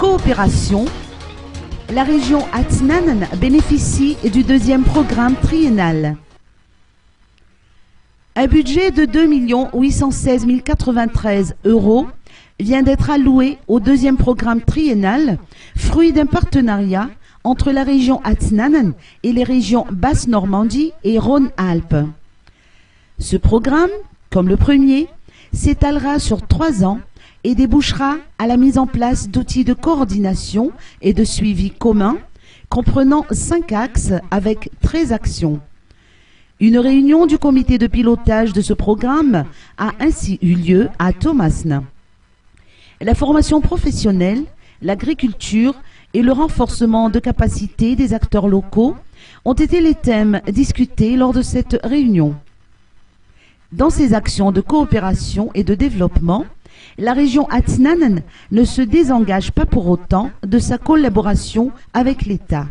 coopération, la région Atznan bénéficie du deuxième programme triennal. Un budget de 2 816 093 € vient d'être alloué au deuxième programme triennal, fruit d'un partenariat entre la région Atznan et les régions Basse-Normandie et Rhône-Alpes. Ce programme, comme le premier, s'étalera sur 3 ans et débouchera à la mise en place d'outils de coordination et de suivi communs, comprenant 5 axes avec 13 actions. Une réunion du comité de pilotage de ce programme a ainsi eu lieu à Thomassin. La formation professionnelle, l'agriculture et le renforcement de capacités des acteurs locaux ont été les thèmes discutés lors de cette réunion. Dans ces actions de coopération et de développement, la région Atznan ne se désengage pas pour autant de sa collaboration avec l'État.